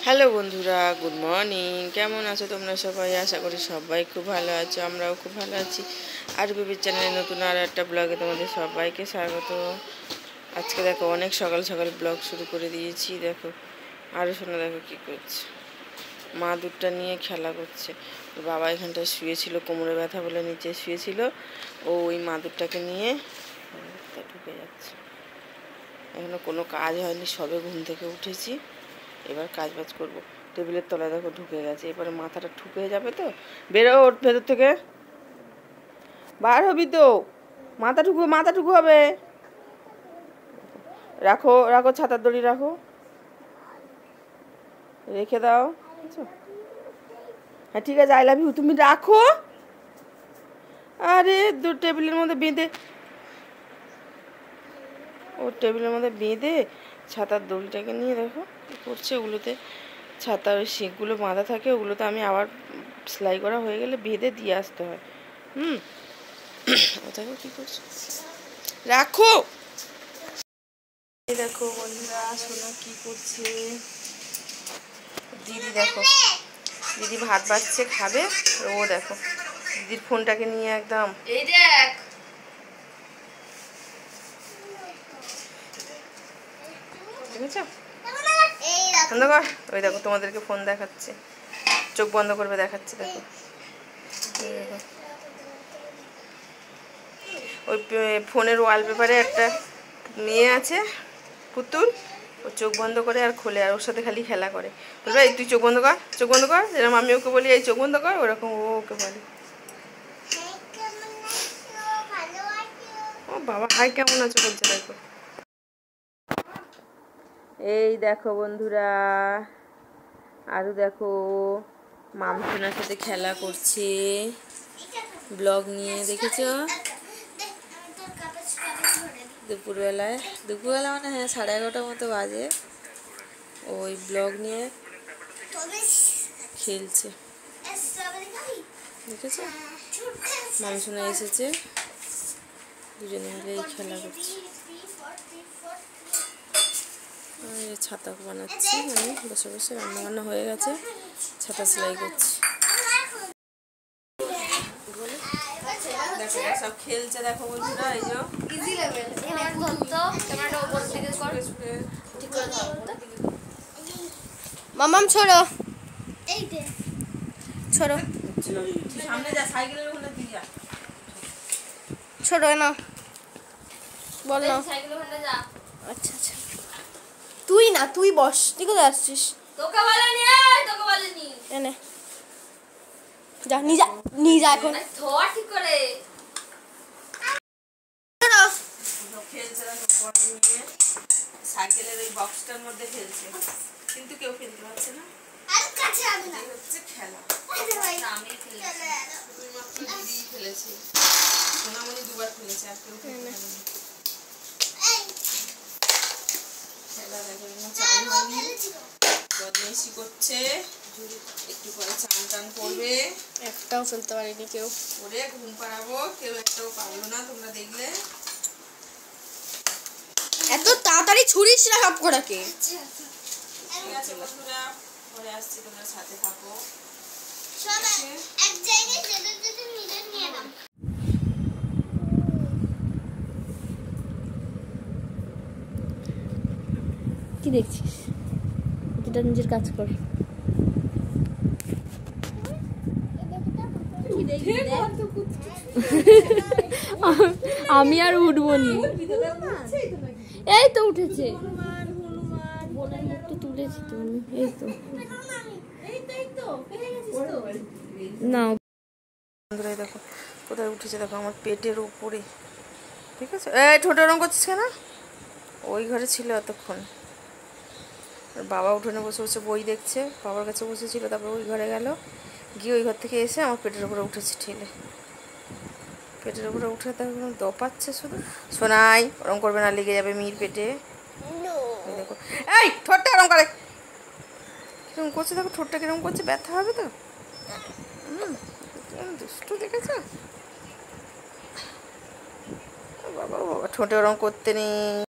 Hello বন্ধুরা, good morning. কেমন আছো তোমরা সবাই? আশা করি সবাই খুব ভালো আছো, আমরাও খুব ভালো আছি। আর বেবির চ্যানেলে নতুন আর একটা ব্লগে তোমাদের সবাইকে স্বাগত। আজকে দেখো অনেক সকাল সকাল ব্লগ শুরু করে দিয়েছি। দেখো আরও শোনা, দেখো কী করছে, মা দুধটা নিয়ে খেলা করছে। বাবা এখানটায় শুয়েছিল, কোমরে ব্যথা বলে নিচে শুয়েছিল। ও ওই মা দুধটাকে নিয়ে ঢুকে যাচ্ছে। এখনো কোনো কাজ হয়নি, সবে ঘুম থেকে উঠেছি, এবার কাজ বাজ করবো। টেবিলের তলায় দেখো ঢুকে গেছে, এবারে মাথাটা ঠুকে যাবে তো। বেরো ওর ভেতর থেকে, বার হবি তো। মাথা ঠুকু হবে। রাখো রাখো, ছাতার দড়ি রাখো, রেখে দাও। হ্যাঁ ঠিক আছে, আই লাভ ইউ, তুমি রাখো। আরে টেবিলের মধ্যে বেঁধে, ওর টেবিলের মধ্যে বেঁধে ছাতার দড়িটাকে নিয়ে দেখো কী করছে। ওগুলোতে ছাতার শিকগুলো বাঁধা থাকে, ওগুলোতে আমি আবার সেলাই করা হয়ে গেলে বেঁধে দিয়ে আসতে হয়। দেখো কী করছে, রাখো। দেখো বন্ধুরা, শোনো কী করছে দিদি। দেখো দিদি ভাত বাড়ছে, খাবে। ও দেখো দিদির ফোনটাকে নিয়ে একদম, এই দেখ দেখেছো, বন্ধ কর। ওই দেখো তোমাদেরকে ফোন দেখাচ্ছে, চোখ বন্ধ করবে দেখাচ্ছে। দেখো ওই ফোনের ওয়ালপেপারে একটা মেয়ে আছে পুতুল, ও চোখ বন্ধ করে আর খোলে, আর ওর সাথে খালি খেলা করে। বলবে এই তুই চোখ বন্ধ কর, চোখ বন্ধ কর। যেরকম আমি ওকে বলি এই চোখ বন্ধ কর, ওরকম ও ওকে বলে। ও বাবা, হাই কেমন আছো বলছে। দেখো এই দেখো বন্ধুরা, আরও দেখো মামসোনার সাথে খেলা করছে ব্লগ নিয়ে, দেখেছো? দুপুরবেলা মানে হ্যাঁ 11:30 মতো বাজে, ওই ব্লগ নিয়ে খেলছে, দেখেছো? মামসোনা এসেছে, দুজনে মিলে এই খেলা করছে। ছাতা বানাচ্ছি আমি বসে বসে, রান্নাবান্না হয়ে গেছে, ছাতা সেলাই করছি। দেখো সব খেলছে, দেখো বন্ধুরা, এই যে ইজি লেভেল। এবার ধরতো ক্যামেরাটা উপর দিকে কর, ঠিক করে ধর। মামাম ছোড়ো, এই দে ছোড়ো, সামনে যা, সাইকেলের ওখানে দিয়ে যা, ছোড়ো না, বল না, সাইকেলের ওখানে যা। আচ্ছা আচ্ছা, তুই না, তুই বস, তুই কোথায় আসছিস? তোকে বলেনি, তোকে বলেনি, এনে যা, নিয়ে যা এখন, ধর ঠিক করে। খেলছে সাইকেলের ওই বক্সটার মধ্যে খেলছে, কিন্তু কেউ খেলতে পারছে না, হচ্ছে খেলা। আমি দিদি খেলেছি, সোনামণি দুবার খেলেছে, আর কেউ খেলা দেখো চান হয়নি, বদমাইশি করছে, একটু পরে চান টান করবে। একটাও ফেলতে পারিনি কেউ, ওরে ঘুম পাড়াবো, কেউ একটাও পারলো না। তোমরা দেখলে এত তাড়াতাড়ি ছুরিস না সব কটাকে। ঠিক আছে বন্ধুরা, পরে আসছি, তোমরা সাথে থাকো। এক জায়গায় যেতে মিলে নিয়ে নাও। কি দেখছিস? যেটা নিজের কাজ কর। আমি আর উঠবো নি, এই তো উঠেছে, বোনের মুখটা তুলেছি তো, এই তো না। বন্ধুরা দেখো কোথায় উঠেছে, দেখো আমার পেটের উপরে, ঠিক আছে? এই ঠোঁটে রং করছিস কেন? ওই ঘরে ছিল এতক্ষণ, বাবা উঠোনে বসে বসে বই দেখছে, বাবার কাছে বসেছিল, তারপর ওই ঘরে গেল, গিয়ে ওই ঘর থেকে এসে আমার পেটের উপরে উঠেছে, ঠেলে পেটের উপরে উঠে তার দপাচ্ছে শুধু। শোনাই ওরম করবে না, লেগে যাবে মির পেটে। দেখো এই ঠোঁটটা ওরম করে, কিরম করছে দেখো, ঠোঁটটা কিরম করছে, ব্যথা হবে তো। দুষ্টু দেখেছো? বাবা বাবা, ঠোঁটে ওরম করতে নেই।